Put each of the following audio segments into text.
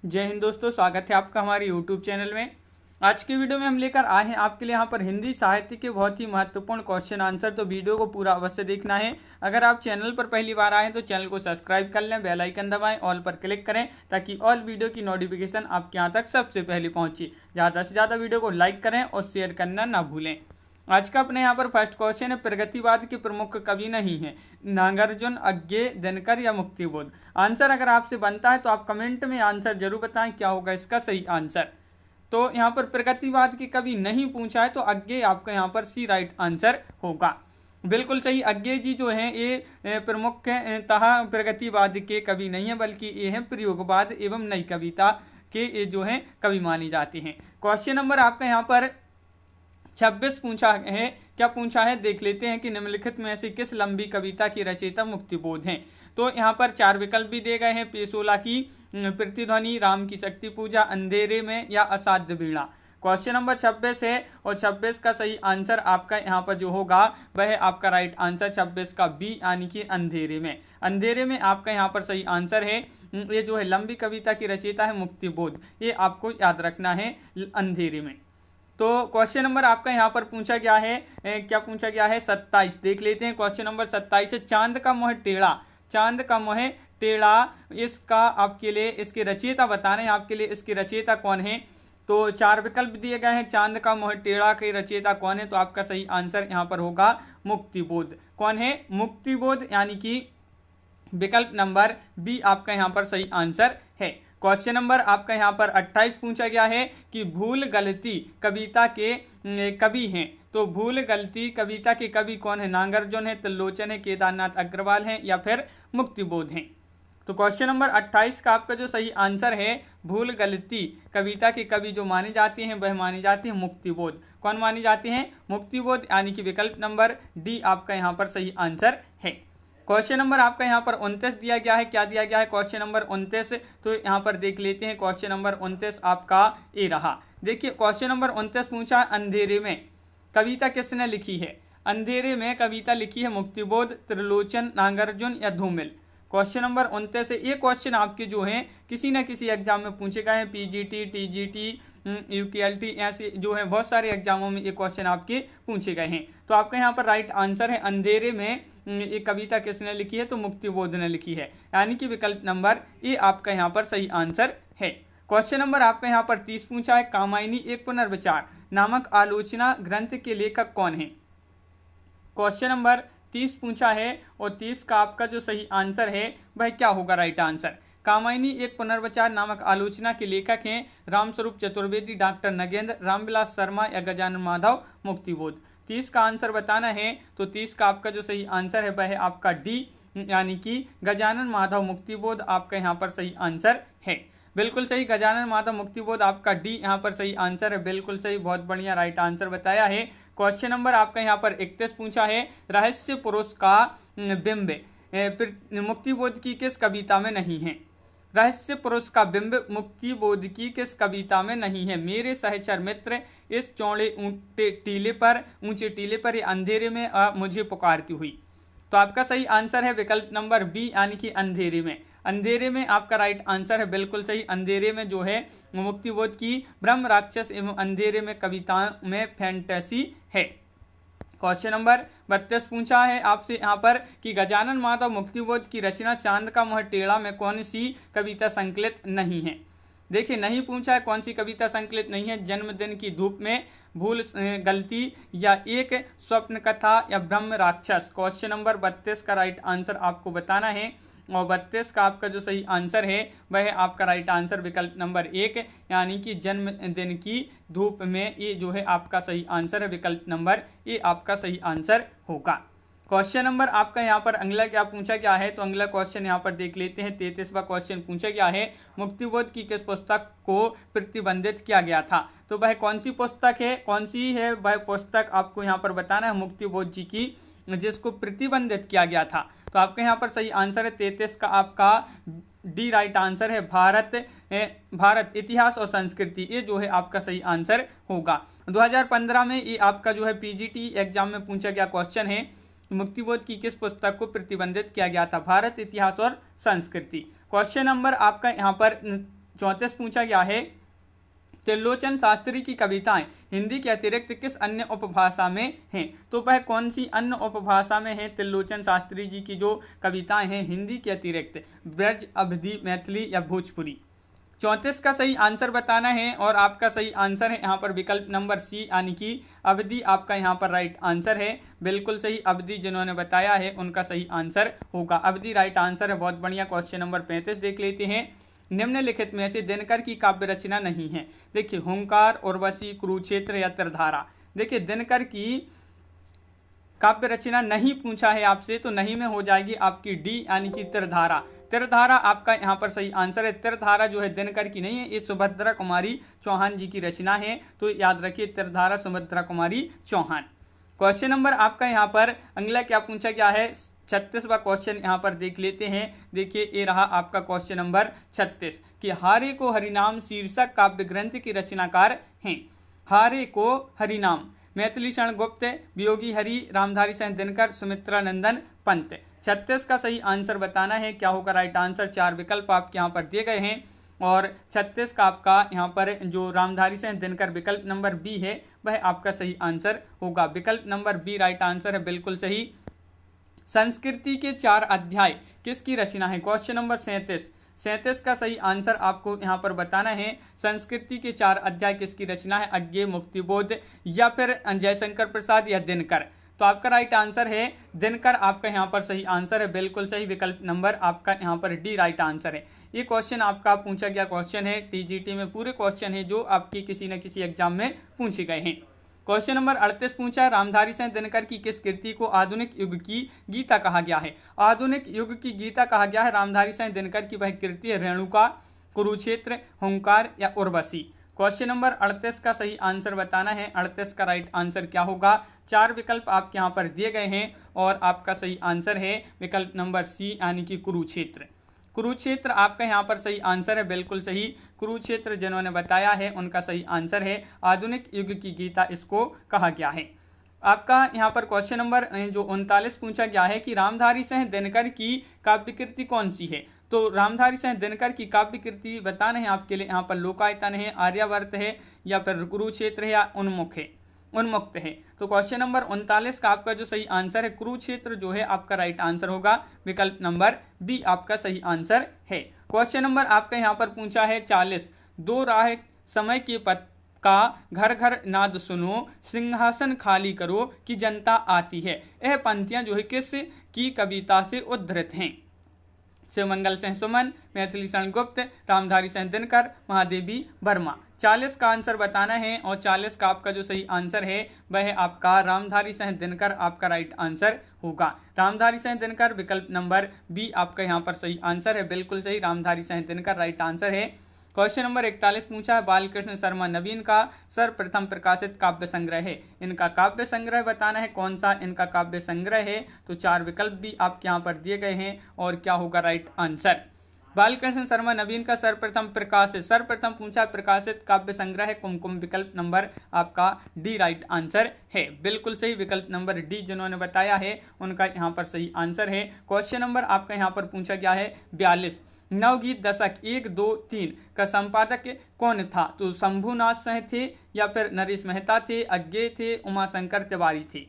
जय हिंद दोस्तों, स्वागत है आपका हमारे YouTube चैनल में। आज की वीडियो में हम लेकर आए हैं आपके लिए यहाँ पर हिंदी साहित्य के बहुत ही महत्वपूर्ण क्वेश्चन आंसर। तो वीडियो को पूरा अवश्य देखना है। अगर आप चैनल पर पहली बार आए हैं तो चैनल को सब्सक्राइब कर लें, बेल आइकन दबाएं, ऑल पर क्लिक करें ताकि ऑल वीडियो की नोटिफिकेशन आपके यहाँ तक सबसे पहले पहुँचे। ज़्यादा से ज़्यादा वीडियो को लाइक करें और शेयर करना ना भूलें। आज का अपने यहाँ पर फर्स्ट क्वेश्चन है, प्रगतिवाद के प्रमुख कवि नहीं है, नागार्जुन, अज्ञे, दिनकर या मुक्तिबोध। आंसर अगर आपसे बनता है तो आप कमेंट में आंसर जरूर बताएं क्या होगा इसका सही आंसर। तो यहाँ पर प्रगतिवाद के कवि नहीं पूछा है तो अज्ञे आपका यहाँ पर सी राइट आंसर होगा। बिल्कुल सही, अज्ञे जी जो हैं ये प्रमुखतः प्रगतिवाद के कवि नहीं है बल्कि ये हैं प्रयोगवाद एवं नई कविता के ये जो हैं कवि माने जाते हैं। क्वेश्चन नंबर आपका यहाँ पर 26 पूछा है। क्या पूछा है देख लेते हैं कि निम्नलिखित में से किस लंबी कविता की रचयिता मुक्तिबोध हैं। तो यहाँ पर 4 विकल्प भी दिए गए हैं, पेशोला की प्रतिध्वनि, राम की शक्ति पूजा, अंधेरे में या असाध्य वीणा। क्वेश्चन नंबर 26 है और 26 का सही आंसर आपका यहाँ पर जो होगा वह है आपका राइट आंसर 26 का बी यानी कि अंधेरे में। अंधेरे में आपका यहाँ पर सही आंसर है। ये जो है लंबी कविता की रचयिता है मुक्तिबोध, ये आपको याद रखना है अंधेरे में। तो क्वेश्चन नंबर आपका यहाँ पर पूछा गया है, क्या पूछा गया है 27 देख लेते हैं। क्वेश्चन नंबर 27 है, चांद का मोह टेढ़ा, चांद का मोह टेढ़ा इसका आपके लिए इसके रचयिता बताना है, आपके लिए इसके रचयिता कौन है। तो 4 विकल्प दिए गए हैं, चांद का मोह टेढ़ा के रचयिता कौन है। तो आपका सही आंसर यहाँ पर होगा मुक्तिबोध। कौन है? मुक्तिबोध, यानी कि विकल्प नंबर बी आपका यहाँ पर सही आंसर है। क्वेश्चन नंबर आपका यहाँ पर 28 पूछा गया है कि भूल गलती कविता के कवि हैं। तो भूल गलती कविता के कवि कौन है? नागार्जुन है, त्रिलोचन है, केदारनाथ अग्रवाल हैं या फिर मुक्तिबोध हैं। तो क्वेश्चन नंबर 28 का आपका जो सही आंसर है, भूल गलती कविता के कवि जो माने जाते हैं वह माने जाते हैं मुक्तिबोध। कौन माने जाते हैं? मुक्तिबोध, यानी कि विकल्प नंबर डी आपका यहाँ पर सही आंसर है। क्वेश्चन नंबर आपका यहाँ पर 29 दिया गया है। क्या दिया गया है क्वेश्चन नंबर 29? तो यहाँ पर देख लेते हैं। क्वेश्चन नंबर 29 आपका ए रहा। देखिए क्वेश्चन नंबर 29 पूछा, अंधेरे में कविता किसने लिखी है? अंधेरे में कविता लिखी है मुक्तिबोध, त्रिलोचन, नागार्जुन या धूमिल। क्वेश्चन नंबर 29 है। ये क्वेश्चन आपके जो हैं किसी न किसी एग्जाम में पूछे गए हैं, पीजीटी, टीजीटी, यूकेएलटी, ऐसे जो है बहुत सारे एग्जामों में ये क्वेश्चन आपके पूछे गए हैं। तो आपका यहाँ पर राइट आंसर है, अंधेरे में ये कविता किसने लिखी है? तो मुक्तिबोध ने लिखी है, यानी कि विकल्प नंबर ए आपका यहाँ पर सही आंसर है। क्वेश्चन नंबर आपका यहाँ पर 30 पूछा है, कामायनी एक पुनर्विचार नामक आलोचना ग्रंथ के लेखक कौन है? क्वेश्चन नंबर 30 पूछा है और 30 का आपका जो सही आंसर है वह क्या होगा राइट आंसर? कामायनी एक पुनर्विचार नामक आलोचना के लेखक हैं रामस्वरूप चतुर्वेदी, डॉक्टर नगेंद्र, रामविलास शर्मा या गजानन माधव, मुक्तिबोध। 30 का आंसर बताना है तो 30 का आपका जो सही आंसर है वह है आपका डी, यानी कि गजानन माधव मुक्तिबोध आपका यहाँ पर सही आंसर है। बिल्कुल सही, गजानन माधव मुक्तिबोध आपका डी यहाँ पर सही आंसर है। बिल्कुल सही, बहुत बढ़िया राइट आंसर बताया है। क्वेश्चन नंबर आपका यहाँ पर 31 पूछा है, रहस्य पुरुष का बिंब मुक्तिबोध की किस कविता में नहीं है? रहस्य पुरुष का बिंब मुक्तिबोध की किस कविता में नहीं है? मेरे सहचर मित्र, इस चौड़े ऊंचे टीले पर अंधेरे में मुझे पुकारती हुई। तो आपका सही आंसर है विकल्प नंबर बी, यानी कि अंधेरे में। अंधेरे में आपका राइट आंसर है। बिल्कुल सही, अंधेरे में जो है मुक्तिबोध की ब्रह्म राक्षस एवं अंधेरे में कविताओं में फैंटेसी है। क्वेश्चन नंबर 32 पूछा है आपसे यहाँ पर कि गजानन माधव मुक्तिबोध की रचना चांद का मोह टेढ़ा में कौन सी कविता संकलित नहीं है? देखिए नहीं पूछा है कौन सी कविता संकलित नहीं है। जन्मदिन की धूप में, भूल गलती या एक स्वप्न कथा या ब्रह्म राक्षस। क्वेश्चन नंबर 32 का राइट आंसर आपको बताना है और 32 का आपका जो सही आंसर है वह है आपका राइट आंसर विकल्प नंबर 1, यानी कि जन्मदिन की धूप में। ये जो है आपका सही आंसर है, विकल्प नंबर ए आपका सही आंसर होगा। क्वेश्चन नंबर आपका यहाँ पर अगला क्या पूछा गया है? तो अगला क्वेश्चन यहाँ पर देख लेते हैं। 33वां क्वेश्चन पूछा गया है, मुक्तिबोध की किस पुस्तक को प्रतिबंधित किया गया था? तो वह कौन सी पुस्तक है? कौन सी है वह पुस्तक आपको यहाँ पर बताना है मुक्तिबोध जी की जिसको प्रतिबंधित किया गया था। तो आपके यहाँ पर सही आंसर है 33 का आपका डी राइट आंसर है, भारत इतिहास और संस्कृति। ये जो है आपका सही आंसर होगा। 2015 में ये आपका जो है पीजीटी एग्जाम में पूछा गया क्वेश्चन है, मुक्तिबोध की किस पुस्तक को प्रतिबंधित किया गया था? भारत इतिहास और संस्कृति। क्वेश्चन नंबर आपका यहाँ पर 34 पूछा गया है, त्रिलोचन शास्त्री की कविताएं हिंदी के अतिरिक्त किस अन्य उपभाषा में हैं? तो वह कौन सी अन्य उपभाषा में हैं त्रिलोचन शास्त्री जी की जो कविताएं हैं हिंदी के अतिरिक्त? ब्रज, अवधी, मैथिली या भोजपुरी? 34 का सही आंसर बताना है और आपका सही आंसर है यहाँ पर विकल्प नंबर सी यानी कि अवधि आपका यहाँ पर राइट आंसर है। बिल्कुल सही, अवधि जिन्होंने बताया है उनका सही आंसर होगा, अवधि राइट आंसर है। बहुत बढ़िया। क्वेश्चन नंबर 35 देख लेते हैं। निम्नलिखित में से दिनकर की काव्य रचना नहीं है। देखिए, हुंकार, उर्वशी, कुरुक्षेत्र या त्रिधारा। देखिए, दिनकर की काव्य रचना नहीं पूछा है आपसे, तो नहीं में हो जाएगी आपकी डी यानी कि त्रिधारा। त्रिधारा आपका यहाँ पर सही आंसर है। त्रिधारा जो है दिनकर की नहीं है, ये सुभद्रा कुमारी चौहान जी की रचना है, तो याद रखिए त्रिधारा सुभद्रा कुमारी चौहान। क्वेश्चन नंबर आपका यहाँ पर अगला क्या पूछा गया है? 36वां क्वेश्चन यहाँ पर देख लेते हैं। देखिए, ये रहा आपका क्वेश्चन नंबर 36 कि हारे को हरिनाम शीर्षक काव्य ग्रंथ की रचनाकार हैं। हारे को हरिनाम मैथिली शरण गुप्त, वियोगी हरि, रामधारी सिंह दिनकर, सुमित्रा नंदन पंत। 36 का सही आंसर बताना है, क्या होगा राइट आंसर? 4 विकल्प आपके यहाँ पर दिए गए हैं और 36 का आपका यहाँ पर जो रामधारी सिंह दिनकर विकल्प नंबर बी है वह आपका सही आंसर होगा। विकल्प नंबर बी राइट आंसर है, बिल्कुल सही। संस्कृति के 4 अध्याय किसकी रचना है? क्वेश्चन नंबर 37 का सही आंसर आपको यहाँ पर बताना है। संस्कृति के 4 अध्याय किसकी रचना है? अज्ञेय, मुक्तिबोध या फिर जयशंकर प्रसाद या दिनकर? तो आपका राइट आंसर है दिनकर, आपका यहाँ पर सही आंसर है, बिल्कुल सही। विकल्प नंबर आपका यहाँ पर डी राइट आंसर है। ये क्वेश्चन आपका पूछा गया क्वेश्चन है, टीजीटी में पूरे क्वेश्चन है जो आपके किसी न किसी एग्जाम में पूछे गए हैं। क्वेश्चन नंबर 38 पूछा, रामधारी सिंह दिनकर की किस कृति को आधुनिक युग की गीता कहा गया है? आधुनिक युग की गीता कहा गया है रामधारी सिंह दिनकर की वह कृति है रेणुका, कुरुक्षेत्र, हुंकार या उर्वशी? क्वेश्चन नंबर 38 का सही आंसर बताना है। 38 का राइट आंसर क्या होगा? 4 विकल्प आपके यहाँ पर दिए गए हैं और आपका सही आंसर है विकल्प नंबर सी यानी कि कुरुक्षेत्र। कुरुक्षेत्र आपका यहाँ पर सही आंसर है, बिल्कुल सही। कुरुक्षेत्र जिन्होंने बताया है उनका सही आंसर है, आधुनिक युग की गीता इसको कहा गया है। आपका यहाँ पर क्वेश्चन नंबर जो 39 पूछा गया है कि रामधारी सिंह दिनकर की काव्य कृति कौन सी है? तो रामधारी सिंह दिनकर की काव्य कृति बताना है आपके लिए। यहाँ पर लोकायतन है, आर्यावर्त है या फिर कुरुक्षेत्र है या उन्मुक्त है। तो क्वेश्चन नंबर 39 का आपका जो सही आंसर है कुरुक्षेत्र जो है आपका राइट आंसर होगा। विकल्प नंबर बी आपका सही आंसर है। क्वेश्चन नंबर आपका यहाँ पर पूछा है 40, दो राह समय के पथ का घर घर नाद सुनो, सिंहासन खाली करो कि जनता आती है। यह पंक्तियां जो है किस की कविता से उद्धृत हैं? शिवमंगल सिंह सुमन, मैथिली शरण गुप्त, रामधारी सिंह दिनकर, महादेवी वर्मा। 40 का आंसर बताना है और 40 का आपका जो सही आंसर है वह आपका रामधारी सिंह दिनकर आपका राइट आंसर होगा। रामधारी सिंह दिनकर विकल्प नंबर बी आपका यहाँ पर सही आंसर है, बिल्कुल सही। रामधारी सिंह दिनकर राइट आंसर है। क्वेश्चन नंबर 41 पूछा है, बालकृष्ण शर्मा नवीन का सर्वप्रथम प्रकाशित काव्य संग्रह है। इनका काव्य संग्रह बताना है, कौन सा इनका काव्य संग्रह है? तो 4 विकल्प भी आपके यहाँ पर दिए गए हैं और क्या होगा राइट आंसर? बालकृष्ण शर्मा नवीन का सर्वप्रथम पूछा प्रकाशित काव्य संग्रह है कुमकुम। विकल्प नंबर आपका डी राइट आंसर है, बिल्कुल सही। विकल्प नंबर डी जिन्होंने बताया है उनका यहाँ पर सही आंसर है। क्वेश्चन नंबर आपका यहाँ पर पूछा गया है 42, नवगीत दशक 1, 2, 3 का संपादक कौन था? तो शंभुनाथ सिंह थे या फिर नरेश मेहता थे, अज्ञेय थे, उमाशंकर तिवारी थे?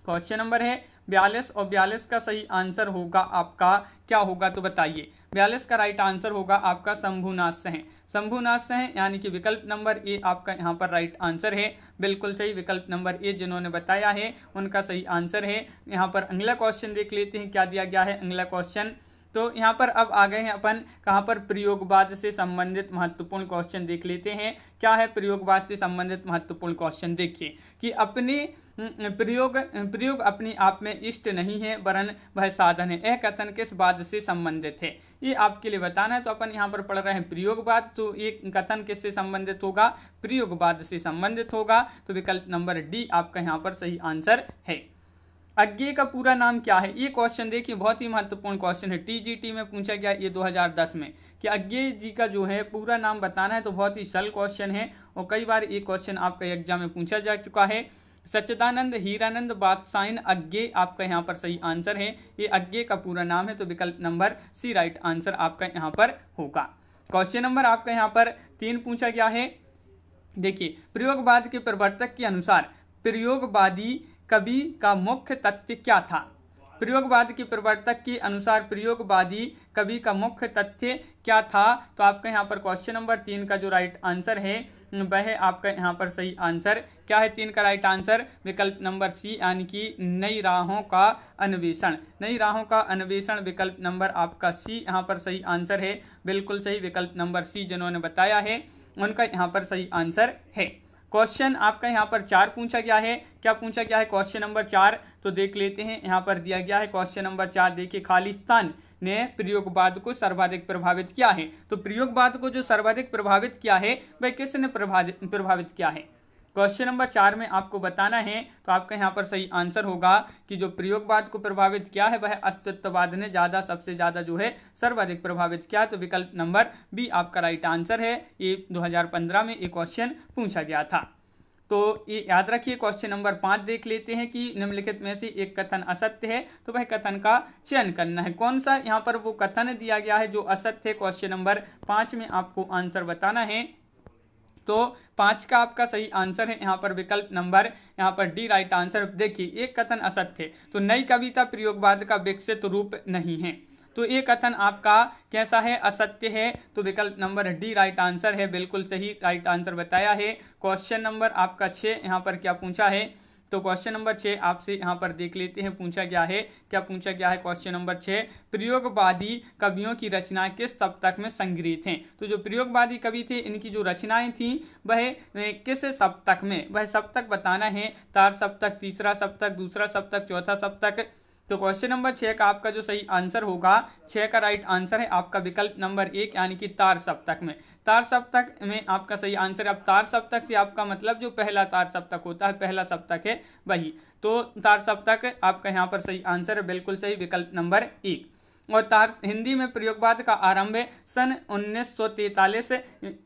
क्वेश्चन नंबर है 42 और 42 का सही आंसर होगा आपका क्या होगा? तो बताइए। 42 का राइट आंसर होगा आपका शंभुनाथ सिंह। शंभुनाथ सिंह यानी कि विकल्प नंबर ए आपका यहाँ पर राइट आंसर है, बिल्कुल सही। विकल्प नंबर ए जिन्होंने बताया है उनका सही आंसर है। यहाँ पर अगला क्वेश्चन देख लेते हैं क्या दिया गया है। अगला क्वेश्चन तो यहाँ पर अब आ गए हैं अपन कहाँ पर? प्रयोगवाद से संबंधित महत्वपूर्ण क्वेश्चन देख लेते हैं। क्या है प्रयोगवाद से संबंधित महत्वपूर्ण क्वेश्चन? देखिए कि अपने प्रयोग अपने आप में इष्ट नहीं है वरन वह साधन है। यह कथन किस वाद से संबंधित है? ये आपके लिए बताना है। तो अपन यहाँ पर पढ़ रहे हैं प्रयोगवाद, तो ये कथन किससे संबंधित होगा? प्रयोगवाद से संबंधित होगा। तो विकल्प नंबर डी आपका यहाँ पर सही आंसर है। अज्ञेय का पूरा नाम क्या है? ये क्वेश्चन देखिए बहुत ही महत्वपूर्ण क्वेश्चन है, टीजीटी में पूछा गया ये 2010 में कि अज्ञेय जी का जो है पूरा नाम बताना है। तो बहुत ही सरल क्वेश्चन है और कई बार ये क्वेश्चन आपका एग्जाम में पूछा जा चुका है। सच्चिदानंद हीरानंद बादशाइन अज्ञेय आपका यहाँ पर सही आंसर है। ये अज्ञेय का पूरा नाम है, तो विकल्प नंबर सी राइट आंसर आपका यहाँ पर होगा। क्वेश्चन नंबर आपका यहाँ पर 3 पूछा गया है। देखिए, प्रयोगवाद के प्रवर्तक के अनुसार प्रयोगवादी कवि का मुख्य तथ्य क्या था। प्रयोगवाद के प्रवर्तक के अनुसार प्रयोगवादी कवि का मुख्य तथ्य क्या था। तो आपका यहाँ पर क्वेश्चन नंबर 3 का जो राइट आंसर है वह आपका यहाँ पर सही आंसर क्या है। 3 का राइट आंसर विकल्प नंबर सी, यानी कि नई राहों का अन्वेषण। नई राहों का अन्वेषण विकल्प नंबर आपका सी यहाँ पर सही आंसर है। बिल्कुल सही, विकल्प नंबर सी जिन्होंने बताया है उनका यहाँ पर सही आंसर है। क्वेश्चन आपका यहाँ पर 4 पूछा गया है। क्या पूछा गया है क्वेश्चन नंबर 4, तो देख लेते हैं। यहाँ पर दिया गया है क्वेश्चन नंबर 4, देखिए, खालिस्तान ने प्रयोगवाद को सर्वाधिक प्रभावित किया है। तो प्रयोगवाद को जो सर्वाधिक प्रभावित किया है वह किसने प्रभावित किया है। क्वेश्चन नंबर 4 में आपको बताना है। तो आपका यहाँ पर सही आंसर होगा कि जो प्रयोगवाद को प्रभावित किया है वह अस्तित्ववाद ने सबसे ज़्यादा जो है सर्वाधिक प्रभावित किया। तो विकल्प नंबर बी आपका राइट आंसर है। ये 2015 में एक क्वेश्चन पूछा गया था। तो ये याद रखिए। क्वेश्चन नंबर 5 देख लेते हैं कि निम्नलिखित में से एक कथन असत्य है, तो वह कथन का चयन करना है। कौन सा यहाँ पर वो कथन दिया गया है जो असत्य है। क्वेश्चन नंबर 5 में आपको आंसर बताना है। तो 5 का आपका सही आंसर है यहाँ पर विकल्प नंबर यहाँ पर डी राइट आंसर। देखिए, एक कथन असत्य है, तो नई कविता प्रयोगवाद का विकसित रूप नहीं है। तो ये कथन आपका कैसा है, असत्य है। तो विकल्प नंबर डी राइट आंसर है। बिल्कुल सही राइट आंसर बताया है। क्वेश्चन नंबर आपका 6 यहाँ पर क्या पूछा है। तो क्वेश्चन नंबर 6 आपसे यहाँ पर देख लेते हैं पूछा गया है। क्या पूछा गया है क्वेश्चन नंबर 6, प्रयोगवादी कवियों की रचनाएं किस सप्तक में संग्रहित हैं। तो जो प्रयोगवादी कवि थे इनकी जो रचनाएं थी वह किस सप्तक में, वह सप्तक बताना है। तार सप्तक, तीसरा सप्तक, दूसरा सप्तक, चौथा सप्तक। तो क्वेश्चन नंबर 6 का आपका जो सही आंसर होगा, 6 का राइट आंसर है आपका विकल्प नंबर 1, यानी कि तार सप्तक में। तार सप्तक में आपका सही आंसर है। अब तार सप्तक से आपका मतलब जो पहला तार सप्तक होता है, पहला सप्तक है वही। तो तार सप्तक आपका यहाँ पर सही आंसर है। बिल्कुल सही, विकल्प नंबर 1। और तार हिंदी में प्रयोगवाद का आरंभ सन 1943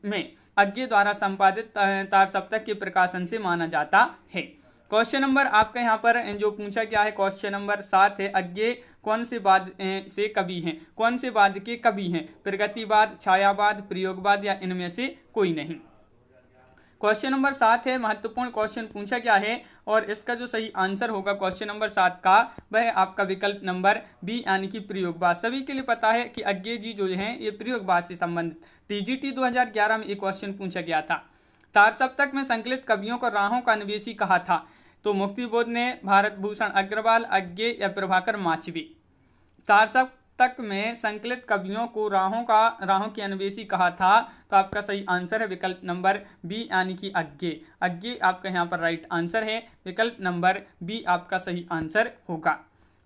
में अज्ञे द्वारा संपादित तार सप्तक के प्रकाशन से माना जाता है। क्वेश्चन नंबर आपका यहाँ पर जो पूछा गया है क्वेश्चन नंबर 7 है, अज्ञे कौन से वाद से कवि हैं, कौन से वाद के कवि हैं, प्रगतिवाद, छायावाद, प्रयोगवाद या इनमें से कोई नहीं। क्वेश्चन नंबर 7 है, महत्वपूर्ण क्वेश्चन पूछा गया है और इसका जो सही आंसर होगा क्वेश्चन नंबर 7 का वह आपका विकल्प नंबर बी, यानी कि प्रयोगवाद। सभी के लिए पता है कि अज्ञे जी जो हैं ये प्रयोगवाद से संबंधित टीजीटी 2011 में एक क्वेश्चन पूछा गया था। तार सप्तक में संकलित कवियों को राहों का अन्वेषी कहा था। तो मुक्तिबोध ने, भारत भूषण अग्रवाल, अज्ञे या प्रभाकर माचवी। तार सप्तक में संकलित कवियों को राहों की अन्वेषी कहा था। तो आपका सही आंसर है विकल्प नंबर बी, यानी कि अज्ञे। अज्ञे आपका यहाँ पर राइट आंसर है। विकल्प नंबर बी आपका सही आंसर होगा।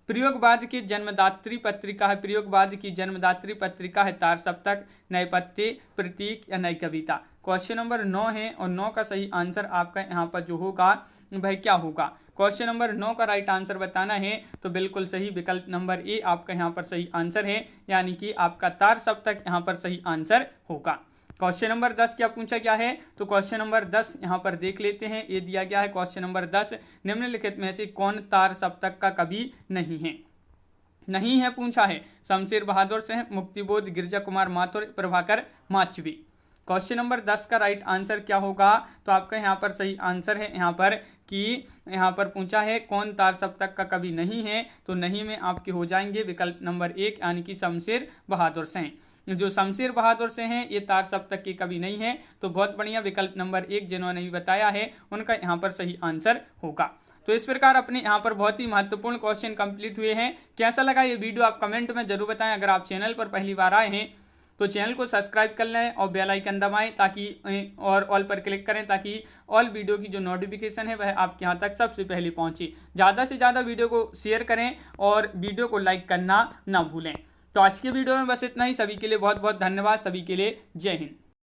प्रयोगवाद की जन्मदात्री पत्रिका है, प्रयोगवाद की जन्मदात्री पत्रिका है तार सप्तक, नयपत्य, प्रतीक या नई कविता। क्वेश्चन नंबर 9 है और 9 का सही आंसर आपका यहाँ पर जो होगा वह क्या होगा। क्वेश्चन नंबर 9 का राइट आंसर बताना है। तो बिल्कुल सही, विकल्प नंबर ए आपका यहाँ पर सही आंसर है, यानी कि आपका तार सप्तक यहाँ पर सही आंसर होगा। क्वेश्चन नंबर 10 क्या पूछा गया है। तो क्वेश्चन नंबर 10 यहाँ पर देख लेते हैं। ये दिया गया है क्वेश्चन नंबर 10, निम्नलिखित में से कौन तार सप्तक का कवि नहीं है। नहीं है पूछा है शमशेर बहादुर सिंह, मुक्तिबोध, गिरजा कुमार माथुर, प्रभाकर माचवी। क्वेश्चन नंबर 10 का राइट आंसर क्या होगा। तो आपका यहाँ पर सही आंसर है यहाँ पर कि यहाँ पर पूछा है कौन तार सप्तक का कवि नहीं है। तो नहीं में आपके हो जाएंगे विकल्प नंबर 1, यानी कि शमशेर बहादुर सिंह। जो शमशेर बहादुर से हैं ये तार सप्तक के कवि नहीं है। तो बहुत बढ़िया, विकल्प नंबर 1 जिन्होंने भी बताया है उनका यहाँ पर सही आंसर होगा। तो इस प्रकार अपने यहाँ पर बहुत ही महत्वपूर्ण क्वेश्चन कंप्लीट हुए हैं। कैसा लगा ये वीडियो आप कमेंट में जरूर बताएं। अगर आप चैनल पर पहली बार आए हैं तो चैनल को सब्सक्राइब कर लें और बेल आइकन दबाएं ताकि और ऑल पर क्लिक करें ताकि ऑल वीडियो की जो नोटिफिकेशन है वह आपके यहाँ तक सबसे पहले पहुँचे। ज़्यादा से ज़्यादा वीडियो को शेयर करें और वीडियो को लाइक करना ना भूलें। तो आज के वीडियो में बस इतना ही। सभी के लिए बहुत बहुत धन्यवाद। सभी के लिए जय हिंद।